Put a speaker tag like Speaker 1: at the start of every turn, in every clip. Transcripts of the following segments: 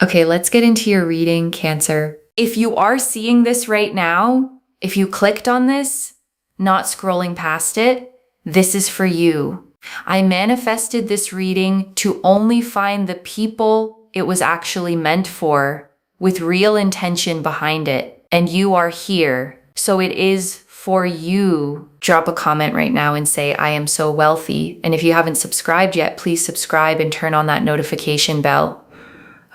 Speaker 1: Okay, let's get into your reading, Cancer. If you are seeing this right now, if you clicked on this, not scrolling past it, this is for you. I manifested this reading to only find the people it was actually meant for, with real intention behind it. And you are here. So it is for you. Drop a comment right now and say, I am so wealthy. And if you haven't subscribed yet, please subscribe and turn on that notification bell.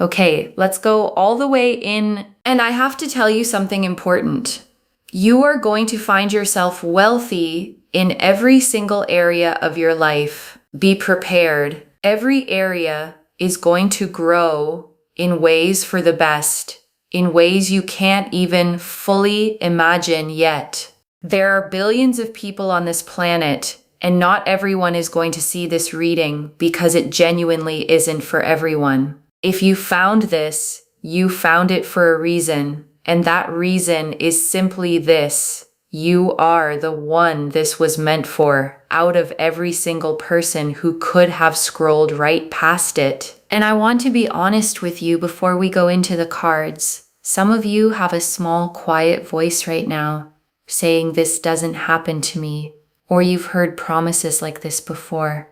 Speaker 1: Okay, let's go all the way in. And I have to tell you something important. You are going to find yourself wealthy in every single area of your life. Be prepared. Every area is going to grow in ways for the best, in ways you can't even fully imagine yet. There are billions of people on this planet, and not everyone is going to see this reading because it genuinely isn't for everyone. If you found this, you found it for a reason, and that reason is simply this. You are the one this was meant for, out of every single person who could have scrolled right past it. And I want to be honest with you before we go into the cards. Some of you have a small, quiet voice right now saying this doesn't happen to me, or you've heard promises like this before.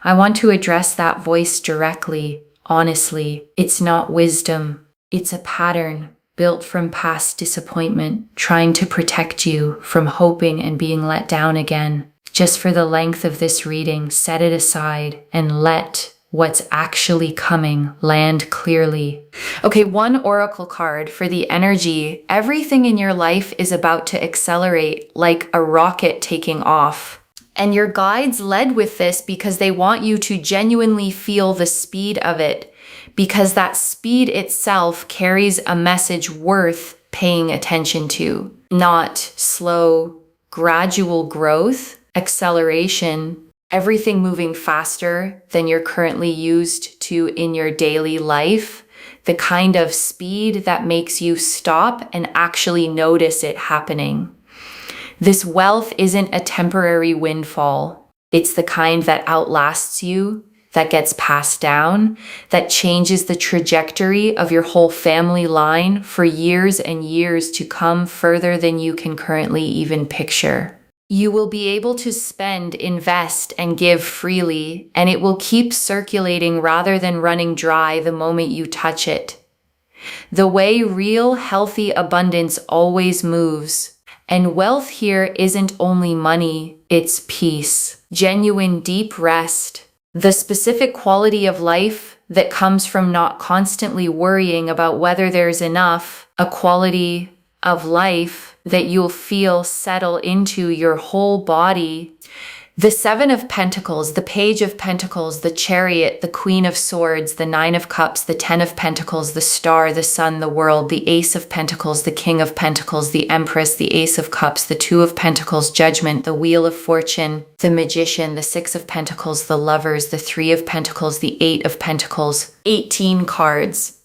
Speaker 1: I want to address that voice directly, honestly. It's not wisdom. It's a pattern built from past disappointment, trying to protect you from hoping and being let down again. Just for the length of this reading, set it aside and let what's actually coming land clearly. Okay, one oracle card for the energy. Everything in your life is about to accelerate like a rocket taking off. And your guides led with this because they want you to genuinely feel the speed of it, because that speed itself carries a message worth paying attention to. Not slow, gradual growth, acceleration, everything moving faster than you're currently used to in your daily life. The kind of speed that makes you stop and actually notice it happening. This wealth isn't a temporary windfall. It's the kind that outlasts you, that gets passed down, that changes the trajectory of your whole family line for years and years to come, further than you can currently even picture. You will be able to spend, invest, and give freely, and it will keep circulating rather than running dry the moment you touch it. The way real, healthy abundance always moves. And wealth here isn't only money, it's peace, genuine deep rest, the specific quality of life that comes from not constantly worrying about whether there's enough, a quality of life that you'll feel settle into your whole body. The Seven of Pentacles, the Page of Pentacles, the Chariot, the Queen of Swords, the Nine of Cups, the Ten of Pentacles, the Star, the Sun, the World, the Ace of Pentacles, the King of Pentacles, the Empress, the Ace of Cups, the Two of Pentacles, Judgment, the Wheel of Fortune, the Magician, the Six of Pentacles, the Lovers, the Three of Pentacles, the Eight of Pentacles. 18 cards.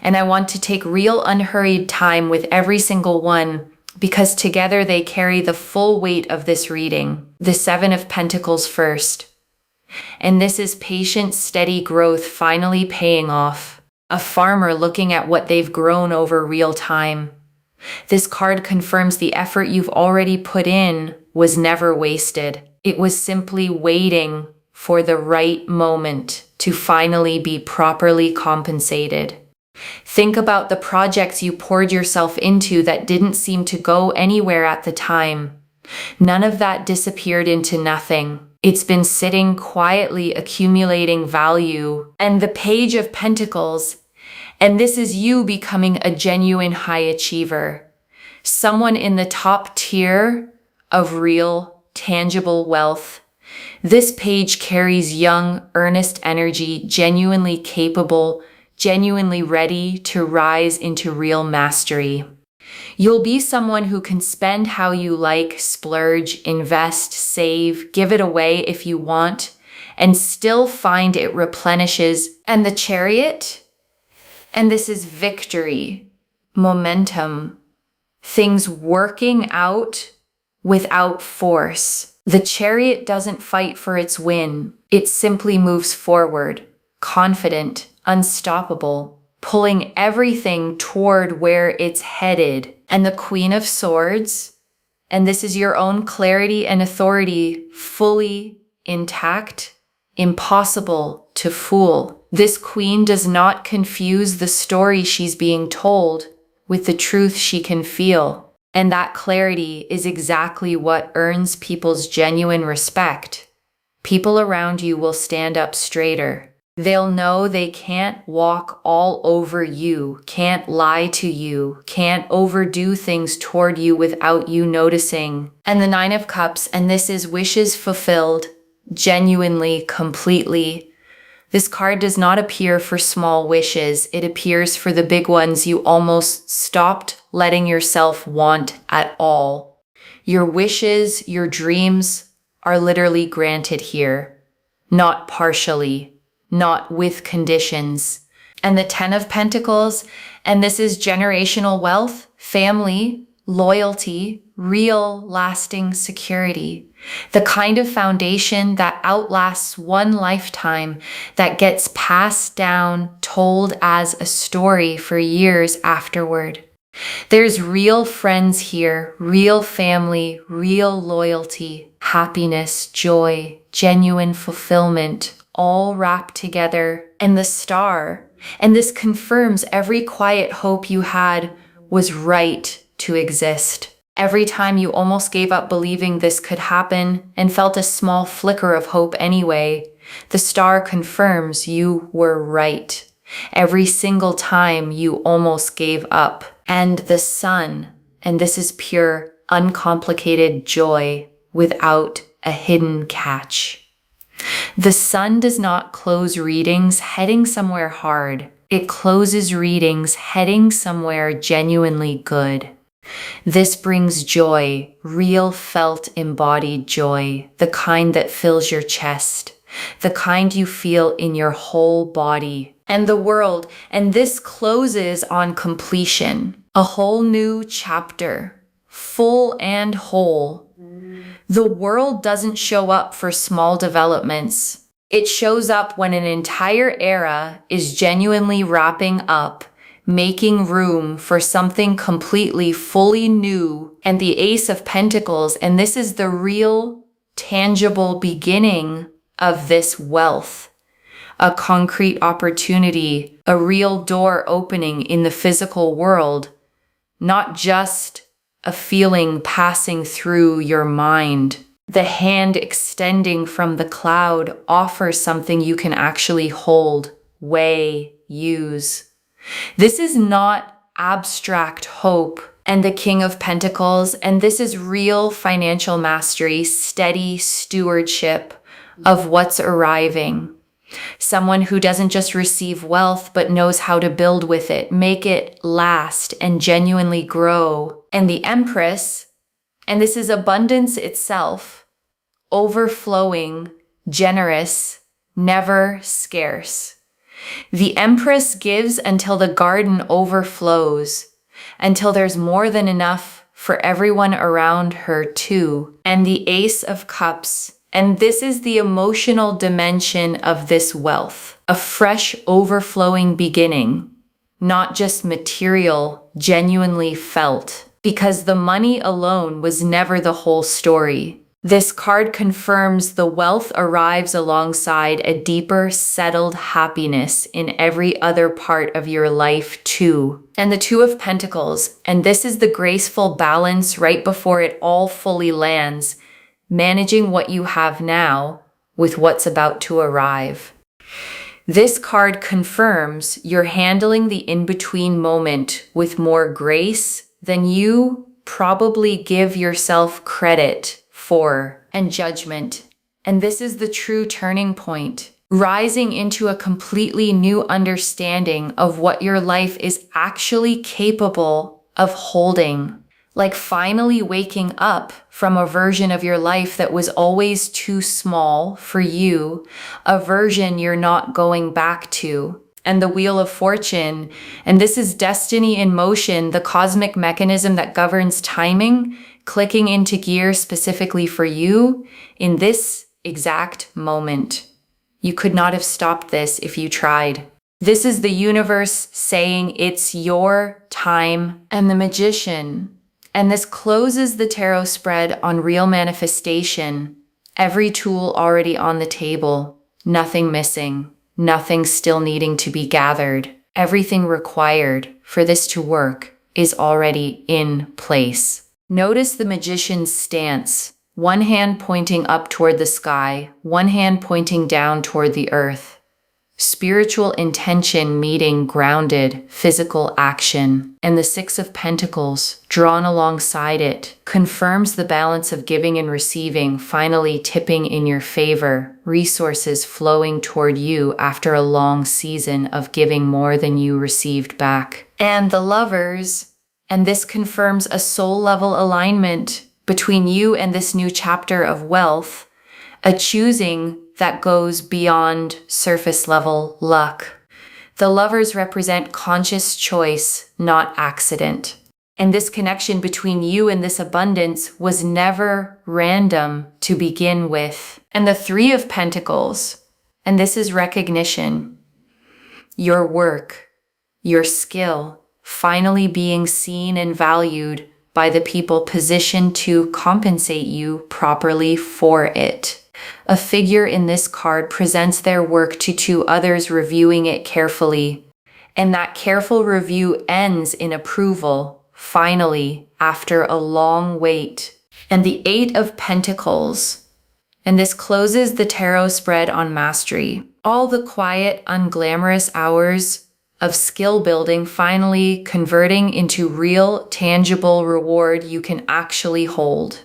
Speaker 1: And I want to take real unhurried time with every single one, because together they carry the full weight of this reading. The Seven of Pentacles first. And this is patient, steady growth finally paying off. A farmer looking at what they've grown over real time. This card confirms the effort you've already put in was never wasted. It was simply waiting for the right moment to finally be properly compensated. Think about the projects you poured yourself into that didn't seem to go anywhere at the time. None of that disappeared into nothing. It's been sitting quietly accumulating value. And the Page of Pentacles, and this is you becoming a genuine high achiever. Someone in the top tier of real, tangible wealth. This page carries young, earnest energy, genuinely capable, genuinely ready to rise into real mastery. You'll be someone who can spend how you like, splurge, invest, save, give it away if you want, and still find it replenishes. And the Chariot? And this is victory, momentum, things working out without force. The Chariot doesn't fight for its win. It simply moves forward, confident, unstoppable, pulling everything toward where it's headed. And the Queen of Swords, and this is your own clarity and authority, fully intact, impossible to fool. This queen does not confuse the story she's being told with the truth she can feel. And that clarity is exactly what earns people's genuine respect. People around you will stand up straighter. They'll know they can't walk all over you, can't lie to you, can't overdo things toward you without you noticing. And the Nine of Cups, and this is wishes fulfilled, genuinely, completely. This card does not appear for small wishes. It appears for the big ones you almost stopped letting yourself want at all. Your wishes, your dreams are literally granted here, not partially, not with conditions. And the Ten of Pentacles, and this is generational wealth, family, loyalty, real lasting security. The kind of foundation that outlasts one lifetime, that gets passed down, told as a story for years afterward. There's real friends here, real family, real loyalty, happiness, joy, genuine fulfillment, all wrapped together. And the Star, and this confirms every quiet hope you had was right to exist. Every time you almost gave up believing this could happen and felt a small flicker of hope anyway, the Star confirms you were right. Every single time you almost gave up. And the Sun, and this is pure, uncomplicated joy without a hidden catch. The Sun does not close readings heading somewhere hard. It closes readings heading somewhere genuinely good. This brings joy, real felt embodied joy, the kind that fills your chest, the kind you feel in your whole body and the world. And this closes on completion, a whole new chapter, full and whole. The world doesn't show up for small developments. It shows up when an entire era is genuinely wrapping up, making room for something completely, fully new. And the Ace of Pentacles, and this is the real, tangible beginning of this wealth. A concrete opportunity, a real door opening in the physical world, not just a feeling passing through your mind. The hand extending from the cloud offers something you can actually hold, weigh, use. This is not abstract hope. And the King of Pentacles, and this is real financial mastery, steady stewardship of what's arriving. Someone who doesn't just receive wealth, but knows how to build with it, make it last and genuinely grow. And the Empress, and this is abundance itself, overflowing, generous, never scarce. The Empress gives until the garden overflows, until there's more than enough for everyone around her too. And the Ace of Cups, and this is the emotional dimension of this wealth, a fresh overflowing beginning, not just material, genuinely felt, because the money alone was never the whole story. This card confirms the wealth arrives alongside a deeper, settled happiness in every other part of your life too. And the Two of Pentacles, and this is the graceful balance right before it all fully lands, managing what you have now with what's about to arrive. This card confirms you're handling the in-between moment with more grace than you probably give yourself credit for, and judgment. And this is the true turning point, rising into a completely new understanding of what your life is actually capable of holding. Like finally waking up from a version of your life that was always too small for you, a version you're not going back to. And the Wheel of Fortune, and this is destiny in motion, the cosmic mechanism that governs timing, clicking into gear specifically for you in this exact moment. You could not have stopped this if you tried. This is the universe saying it's your time. And the Magician. And this closes the tarot spread on real manifestation. Every tool already on the table. Nothing missing. Nothing still needing to be gathered. Everything required for this to work is already in place. Notice the Magician's stance. One hand pointing up toward the sky, one hand pointing down toward the earth. Spiritual intention meeting grounded physical action. And the Six of Pentacles, drawn alongside it, confirms the balance of giving and receiving finally tipping in your favor, resources flowing toward you after a long season of giving more than you received back. And the Lovers, and this confirms a soul-level alignment between you and this new chapter of wealth, a choosing that goes beyond surface-level luck. The Lovers represent conscious choice, not accident. And this connection between you and this abundance was never random to begin with. And the Three of Pentacles, and this is recognition. Your work, your skill, finally being seen and valued by the people positioned to compensate you properly for it. A figure in this card presents their work to two others reviewing it carefully, and that careful review ends in approval, finally, after a long wait. And the Eight of Pentacles, and this closes the tarot spread on mastery. All the quiet, unglamorous hours of skill building finally converting into real, tangible reward you can actually hold.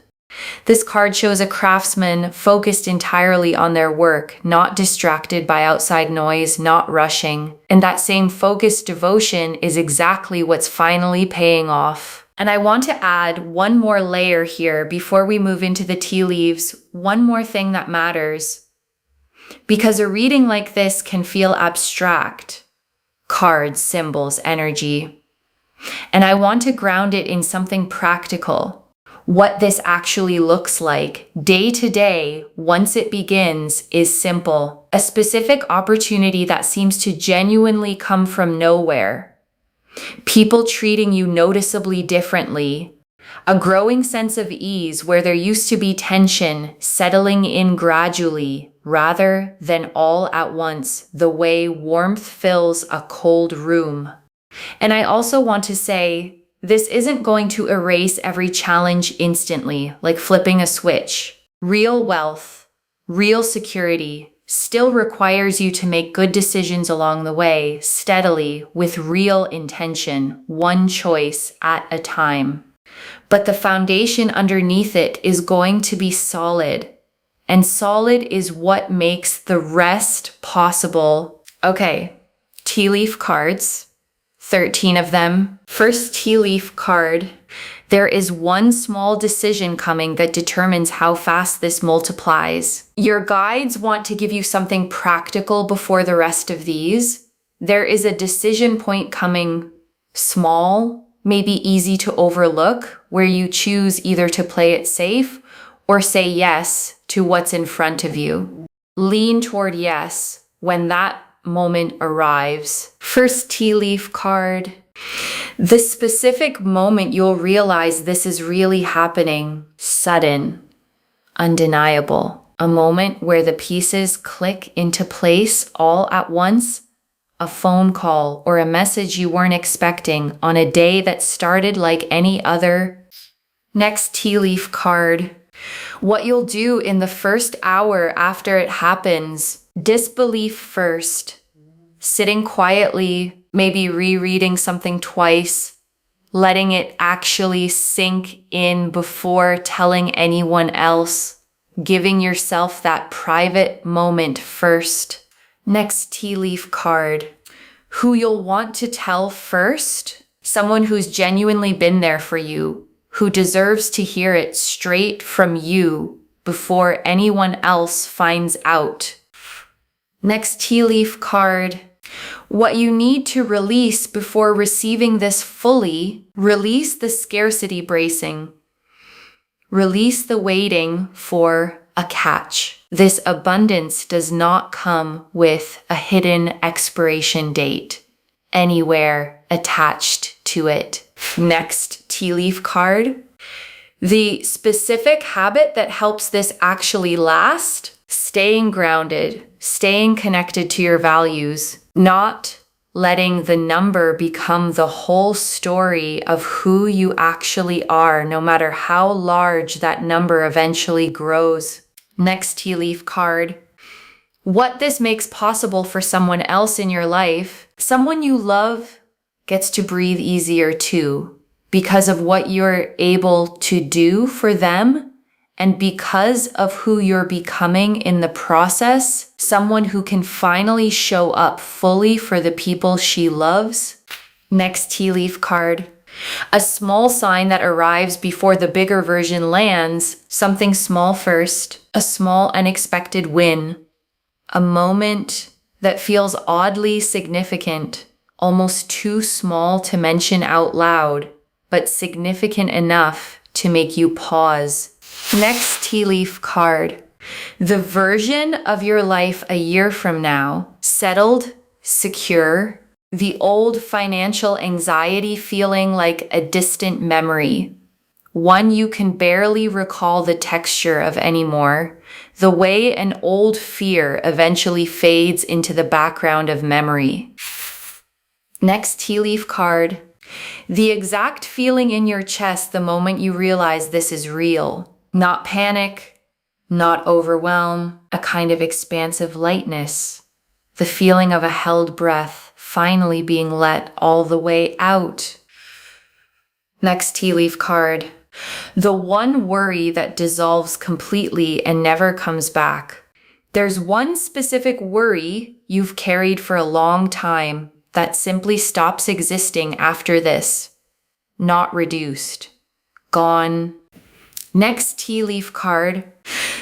Speaker 1: This card shows a craftsman focused entirely on their work, not distracted by outside noise, not rushing. And that same focused devotion is exactly what's finally paying off. And I want to add one more layer here before we move into the tea leaves, one more thing that matters. Because a reading like this can feel abstract. Cards, symbols, energy. And I want to ground it in something practical. What this actually looks like day to day once it begins is simple. A specific opportunity that seems to genuinely come from nowhere. People treating you noticeably differently. A growing sense of ease where there used to be tension settling in gradually rather than all at once, the way warmth fills a cold room. And I also want to say, this isn't going to erase every challenge instantly, like flipping a switch. Real wealth, real security, still requires you to make good decisions along the way, steadily, with real intention, one choice at a time. But the foundation underneath it is going to be solid. And solid is what makes the rest possible. Okay, tea leaf cards. 13 of them. First tea leaf card. There is one small decision coming that determines how fast this multiplies. Your guides want to give you something practical before the rest of these. There is a decision point coming, small, maybe easy to overlook, where you choose either to play it safe or say yes to what's in front of you. Lean toward yes when that moment arrives. First tea leaf card. The specific moment you'll realize this is really happening. Sudden. Undeniable. A moment where the pieces click into place all at once. A phone call or a message you weren't expecting on a day that started like any other. Next tea leaf card. What you'll do in the first hour after it happens. Disbelief first, sitting quietly, maybe rereading something twice, letting it actually sink in before telling anyone else, giving yourself that private moment first. Next tea leaf card. Who you'll want to tell first? Someone who's genuinely been there for you, who deserves to hear it straight from you before anyone else finds out. Next tea leaf card. What you need to release before receiving this fully, release the scarcity bracing. Release the waiting for a catch. This abundance does not come with a hidden expiration date anywhere attached to it. Next tea leaf card. The specific habit that helps this actually last: staying grounded, staying connected to your values, not letting the number become the whole story of who you actually are, no matter how large that number eventually grows. Next tea leaf card. What this makes possible for someone else in your life, someone you love, gets to breathe easier too, because of what you're able to do for them, and because of who you're becoming in the process, someone who can finally show up fully for the people she loves. Next tea leaf card. A small sign that arrives before the bigger version lands, something small first, a small unexpected win, a moment that feels oddly significant, almost too small to mention out loud, but significant enough to make you pause. Next tea leaf card. The version of your life a year from now, settled, secure, the old financial anxiety feeling like a distant memory, one you can barely recall the texture of anymore, the way an old fear eventually fades into the background of memory. Next tea leaf card. The exact feeling in your chest the moment you realize this is real. Not panic, not overwhelm, a kind of expansive lightness. The feeling of a held breath finally being let all the way out. Next tea leaf card. The one worry that dissolves completely and never comes back. There's one specific worry you've carried for a long time that simply stops existing after this. Not reduced. Gone. Next tea leaf card.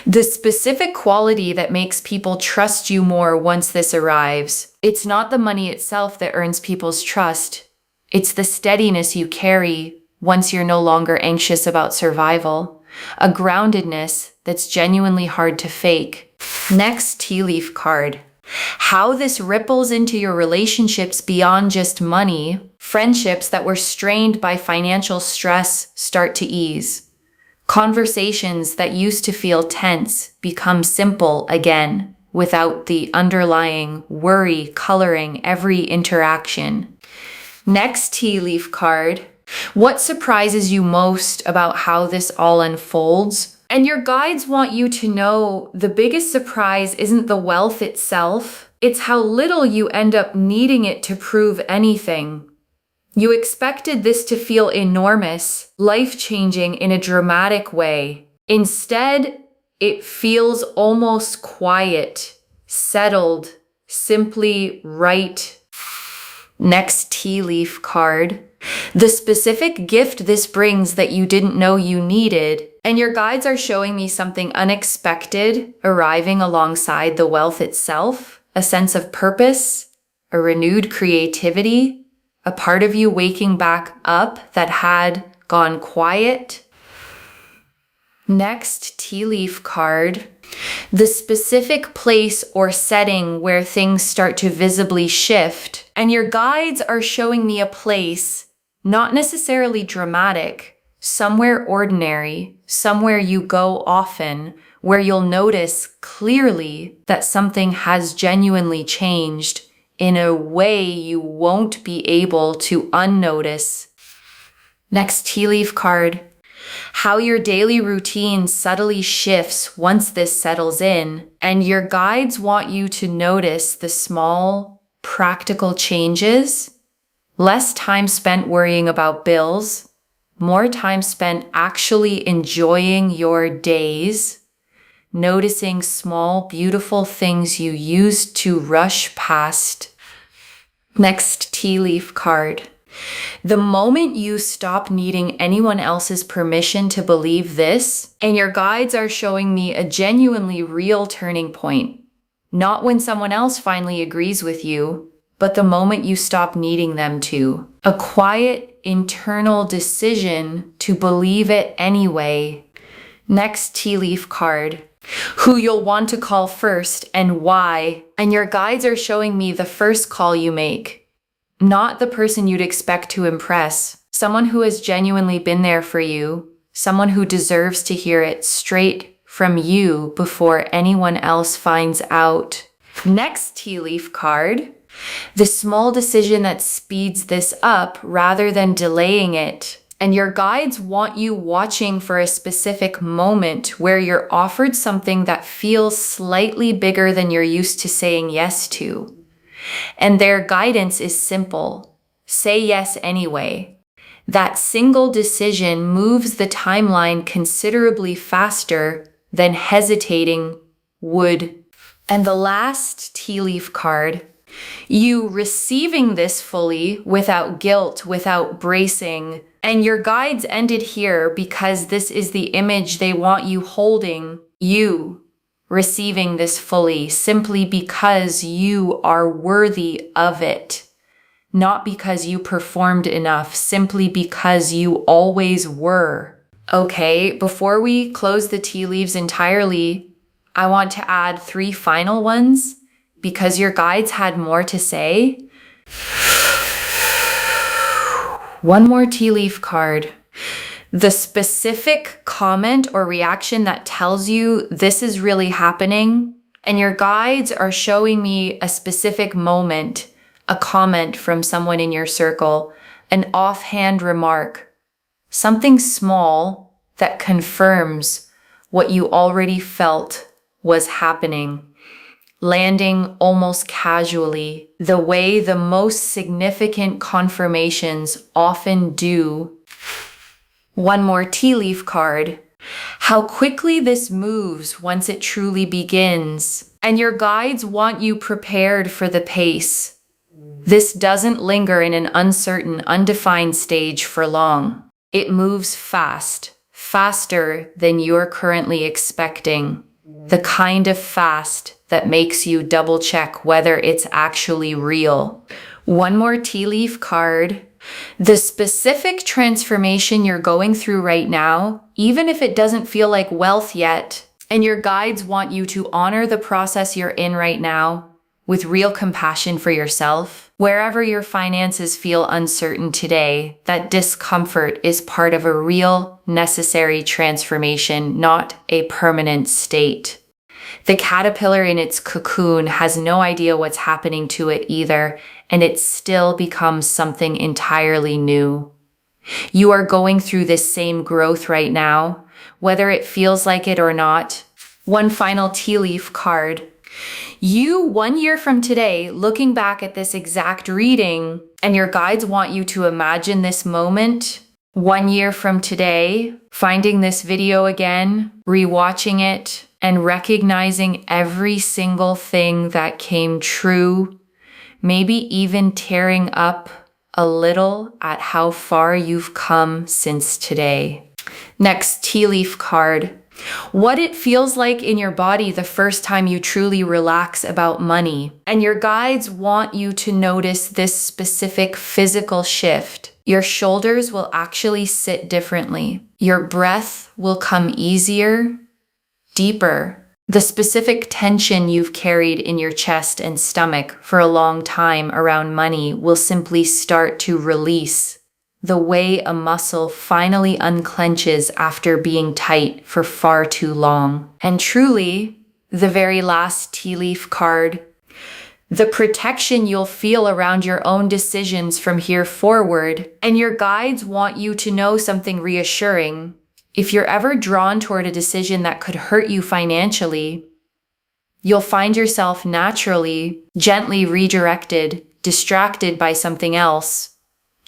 Speaker 1: The specific quality that makes people trust you more once this arrives. It's not the money itself that earns people's trust. It's the steadiness you carry once you're no longer anxious about survival. A groundedness that's genuinely hard to fake. Next tea leaf card. How this ripples into your relationships beyond just money. Friendships that were strained by financial stress start to ease. Conversations that used to feel tense become simple again, without the underlying worry coloring every interaction. Next tea leaf card. What surprises you most about how this all unfolds? And your guides want you to know the biggest surprise isn't the wealth itself, it's how little you end up needing it to prove anything. You expected this to feel enormous, life-changing in a dramatic way. Instead, it feels almost quiet, settled, simply right. Next tea leaf card. The specific gift this brings that you didn't know you needed, and your guides are showing me something unexpected arriving alongside the wealth itself, a sense of purpose, a renewed creativity, a part of you waking back up that had gone quiet. Next tea leaf card. The specific place or setting where things start to visibly shift, and your guides are showing me a place, not necessarily dramatic, somewhere ordinary, somewhere you go often, where you'll notice clearly that something has genuinely changed in a way you won't be able to unnotice. Next tea leaf card. How your daily routine subtly shifts once this settles in, and your guides want you to notice the small, practical changes. Less time spent worrying about bills, more time spent actually enjoying your days, noticing small, beautiful things you used to rush past. Next tea leaf card. The moment you stop needing anyone else's permission to believe this, and your guides are showing me a genuinely real turning point, not when someone else finally agrees with you, but the moment you stop needing them to. A quiet, internal decision to believe it anyway. Next tea leaf card. who you'll want to call first and why. And your guides are showing me the first call you make, not the person you'd expect to impress, someone who has genuinely been there for you, someone who deserves to hear it straight from you before anyone else finds out. Next tea leaf card, the small decision that speeds this up rather than delaying it. And your guides want you watching for a specific moment where you're offered something that feels slightly bigger than you're used to saying yes to. And their guidance is simple. Say yes anyway. That single decision moves the timeline considerably faster than hesitating would. And the last tea leaf card, you receiving this fully without guilt, without bracing. And your guides ended here because this is the image they want you holding, you receiving this fully simply because you are worthy of it. Not because you performed enough, simply because you always were. Okay, before we close the tea leaves entirely, I want to add 3 final ones because your guides had more to say. One more tea leaf card. The specific comment or reaction that tells you this is really happening, and your guides are showing me a specific moment, a comment from someone in your circle, an offhand remark, something small that confirms what you already felt was happening, landing almost casually, the way the most significant confirmations often do. One more tea leaf card. How quickly this moves once it truly begins. And your guides want you prepared for the pace. This doesn't linger in an uncertain, undefined stage for long. It moves fast, faster than you're currently expecting. The kind of fast that makes you double check whether it's actually real. One more tea leaf card. The specific transformation you're going through right now, even if it doesn't feel like wealth yet, and your guides want you to honor the process you're in right now with real compassion for yourself. Wherever your finances feel uncertain today, that discomfort is part of a real, necessary transformation, not a permanent state. The caterpillar in its cocoon has no idea what's happening to it either, and it still becomes something entirely new. You are going through this same growth right now, whether it feels like it or not. One final tea leaf card. You, 1 year from today, looking back at this exact reading, and your guides want you to imagine this moment. 1 year from today, finding this video again, rewatching it, and recognizing every single thing that came true, maybe even tearing up a little at how far you've come since today. Next tea leaf card. What it feels like in your body the first time you truly relax about money. And your guides want you to notice this specific physical shift. Your shoulders will actually sit differently. Your breath will come easier, deeper. The specific tension you've carried in your chest and stomach for a long time around money will simply start to release. The way a muscle finally unclenches after being tight for far too long. And truly, the very last tea leaf card, the protection you'll feel around your own decisions from here forward. And your guides want you to know something reassuring. If you're ever drawn toward a decision that could hurt you financially, you'll find yourself naturally, gently redirected, distracted by something else,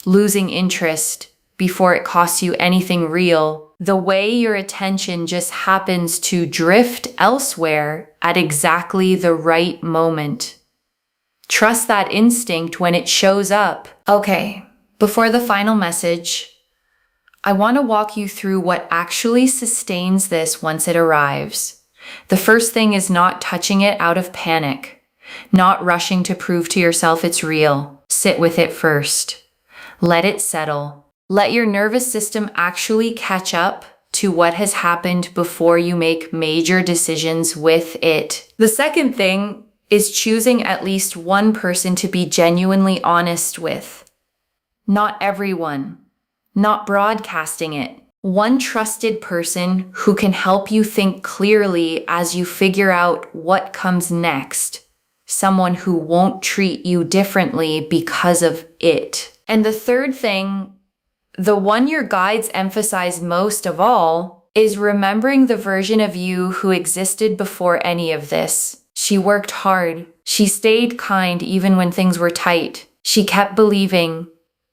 Speaker 1: losing interest before it costs you anything real. The way your attention just happens to drift elsewhere at exactly the right moment. Trust that instinct when it shows up. Okay, before the final message, I want to walk you through what actually sustains this once it arrives. The first thing is not touching it out of panic, not rushing to prove to yourself it's real. Sit with it first. Let it settle. Let your nervous system actually catch up to what has happened before you make major decisions with it. The second thing is choosing at least one person to be genuinely honest with. Not everyone. Not broadcasting it. One trusted person who can help you think clearly as you figure out what comes next. Someone who won't treat you differently because of it. And the third thing, the one your guides emphasize most of all, is remembering the version of you who existed before any of this. She worked hard. She stayed kind even when things were tight. She kept believing,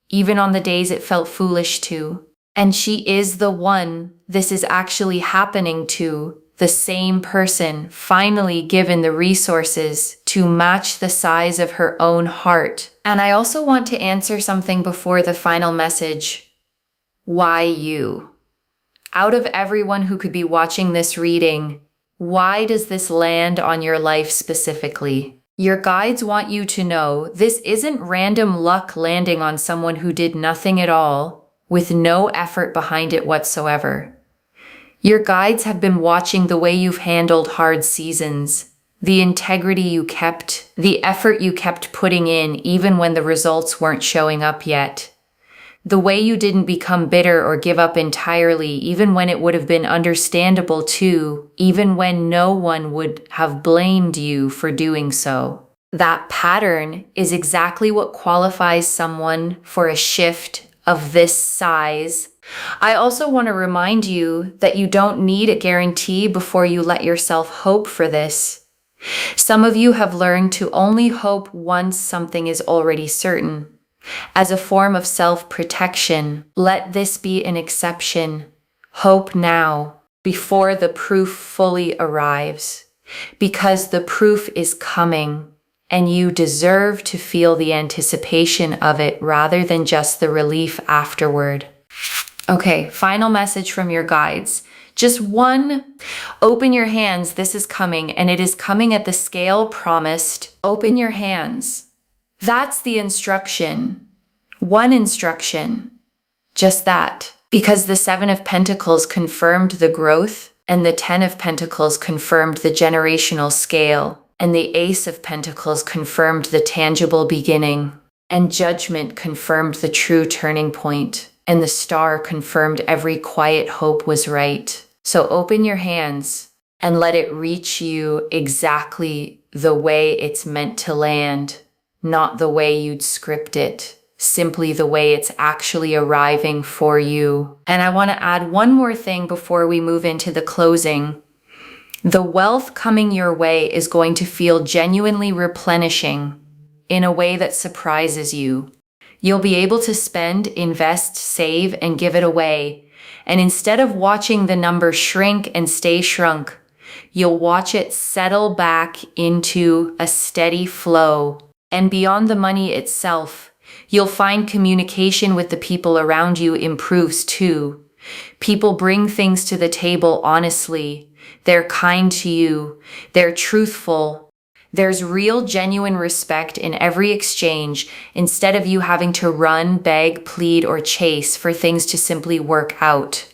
Speaker 1: even on the days it felt foolish to. And she is the one this is actually happening to, the same person finally given the resources to match the size of her own heart. And I also want to answer something before the final message. Why you? Out of everyone who could be watching this reading, why does this land on your life specifically? Your guides want you to know this isn't random luck landing on someone who did nothing at all, with no effort behind it whatsoever. Your guides have been watching the way you've handled hard seasons, the integrity you kept, the effort you kept putting in even when the results weren't showing up yet. The way you didn't become bitter or give up entirely, even when it would have been understandable to, even when no one would have blamed you for doing so. That pattern is exactly what qualifies someone for a shift of this size. I also want to remind you that you don't need a guarantee before you let yourself hope for this. Some of you have learned to only hope once something is already certain. As a form of self-protection, let this be an exception. Hope now, before the proof fully arrives. Because the proof is coming, and you deserve to feel the anticipation of it rather than just the relief afterward. Okay, final message from your guides. Just one. Open your hands. This is coming, and it is coming at the scale promised. Open your hands. That's the instruction. One instruction. Just that. Because the Seven of Pentacles confirmed the growth, and the Ten of Pentacles confirmed the generational scale, and the Ace of Pentacles confirmed the tangible beginning, and Judgment confirmed the true turning point, and the Star confirmed every quiet hope was right. So open your hands and let it reach you exactly the way it's meant to land, not the way you'd script it, simply the way it's actually arriving for you. And I want to add one more thing before we move into the closing. The wealth coming your way is going to feel genuinely replenishing in a way that surprises you. You'll be able to spend, invest, save, and give it away. And instead of watching the number shrink and stay shrunk, you'll watch it settle back into a steady flow. And beyond the money itself, you'll find communication with the people around you improves too. People bring things to the table honestly. They're kind to you. They're truthful. There's real, genuine respect in every exchange instead of you having to run, beg, plead, or chase for things to simply work out.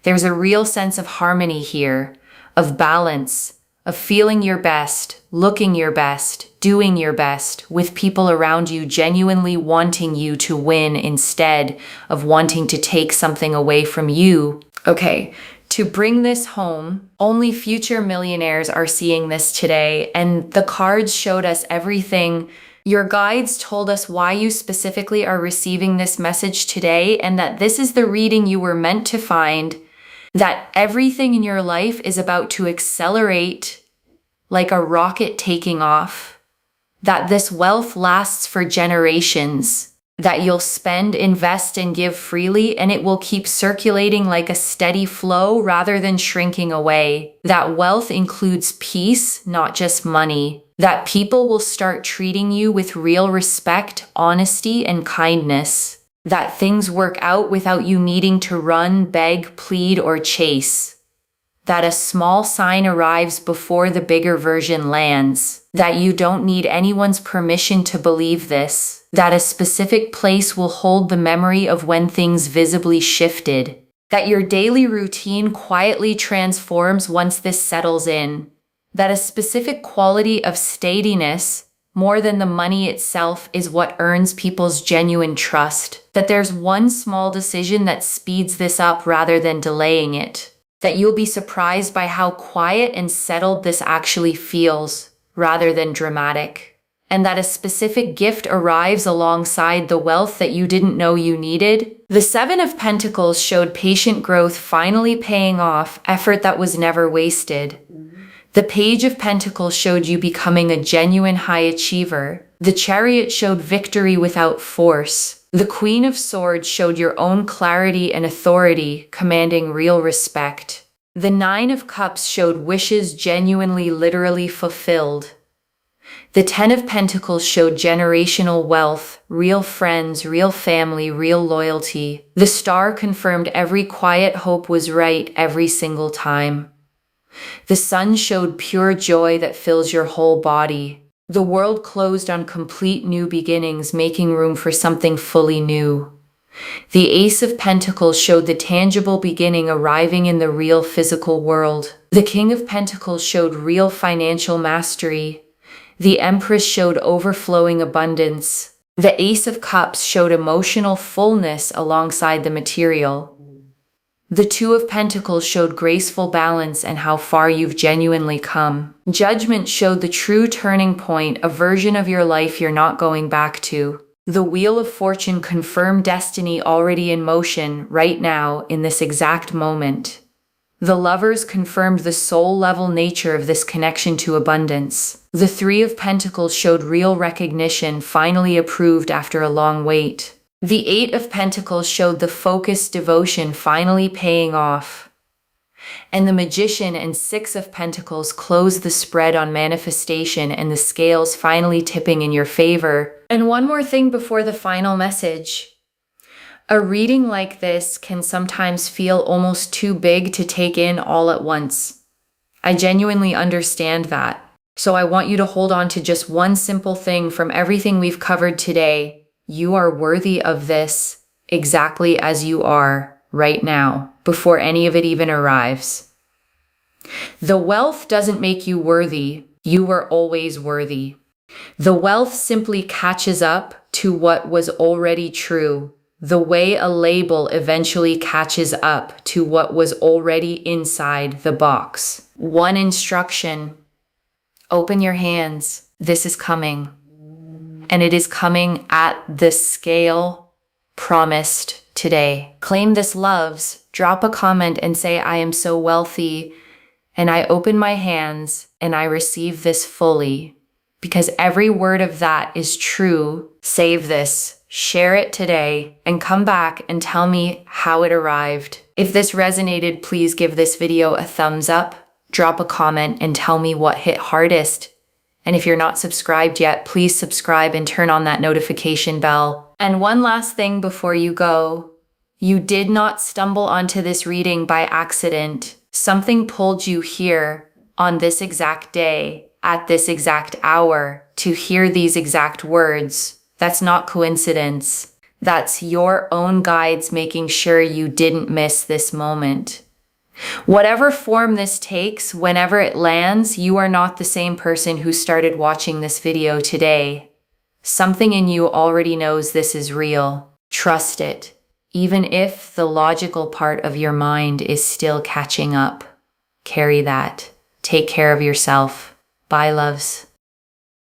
Speaker 1: There's a real sense of harmony here, of balance, of feeling your best, looking your best, doing your best, with people around you genuinely wanting you to win instead of wanting to take something away from you. Okay. To bring this home, only future millionaires are seeing this today, and the cards showed us everything. Your guides told us why you specifically are receiving this message today, and that this is the reading you were meant to find, that everything in your life is about to accelerate like a rocket taking off, that this wealth lasts for generations, that you'll spend, invest, and give freely, and it will keep circulating like a steady flow rather than shrinking away. That wealth includes peace, not just money. That people will start treating you with real respect, honesty, and kindness. That things work out without you needing to run, beg, plead, or chase. That a small sign arrives before the bigger version lands. That you don't need anyone's permission to believe this. That a specific place will hold the memory of when things visibly shifted. that your daily routine quietly transforms once this settles in, that a specific quality of steadiness, more than the money itself, is what earns people's genuine trust, that there's one small decision that speeds this up rather than delaying it, that you'll be surprised by how quiet and settled this actually feels, rather than dramatic, and that a specific gift arrives alongside the wealth that you didn't know you needed. The Seven of Pentacles showed patient growth finally paying off, effort that was never wasted. The Page of Pentacles showed you becoming a genuine high achiever. The Chariot showed victory without force. The Queen of Swords showed your own clarity and authority, commanding real respect. The Nine of Cups showed wishes genuinely, literally fulfilled. The Ten of Pentacles showed generational wealth, real friends, real family, real loyalty. The Star confirmed every quiet hope was right every single time. The Sun showed pure joy that fills your whole body. The World closed on complete new beginnings, making room for something fully new. The Ace of Pentacles showed the tangible beginning arriving in the real physical world. The King of Pentacles showed real financial mastery. The Empress showed overflowing abundance. The Ace of Cups showed emotional fullness alongside the material. The Two of Pentacles showed graceful balance and how far you've genuinely come. Judgment showed the true turning point, a version of your life you're not going back to. The Wheel of Fortune confirmed destiny already in motion right now in this exact moment. The Lovers confirmed the soul-level nature of this connection to abundance. The Three of Pentacles showed real recognition, finally approved after a long wait. The Eight of Pentacles showed the focused devotion finally paying off. And the Magician and Six of Pentacles closed the spread on manifestation and the scales finally tipping in your favor. And one more thing before the final message. A reading like this can sometimes feel almost too big to take in all at once. I genuinely understand that. So I want you to hold on to just one simple thing from everything we've covered today. You are worthy of this exactly as you are right now, before any of it even arrives. The wealth doesn't make you worthy. You were always worthy. The wealth simply catches up to what was already true, the way a label eventually catches up to what was already inside the box. One instruction: open your hands. This is coming. And it is coming at the scale promised today. Claim this loves. Drop a comment and say, I am so wealthy, and I open my hands, and I receive this fully. Because every word of that is true. Save this, share it today, and come back and tell me how it arrived. If this resonated, please give this video a thumbs up, drop a comment, and tell me what hit hardest. And if you're not subscribed yet, please subscribe and turn on that notification bell. And one last thing before you go. You did not stumble onto this reading by accident. Something pulled you here on this exact day, at this exact hour, to hear these exact words. That's not coincidence. That's your own guides making sure you didn't miss this moment. Whatever form this takes, whenever it lands, you are not the same person who started watching this video today. Something in you already knows this is real. Trust it, even if the logical part of your mind is still catching up. Carry that. Take care of yourself. Bye, loves.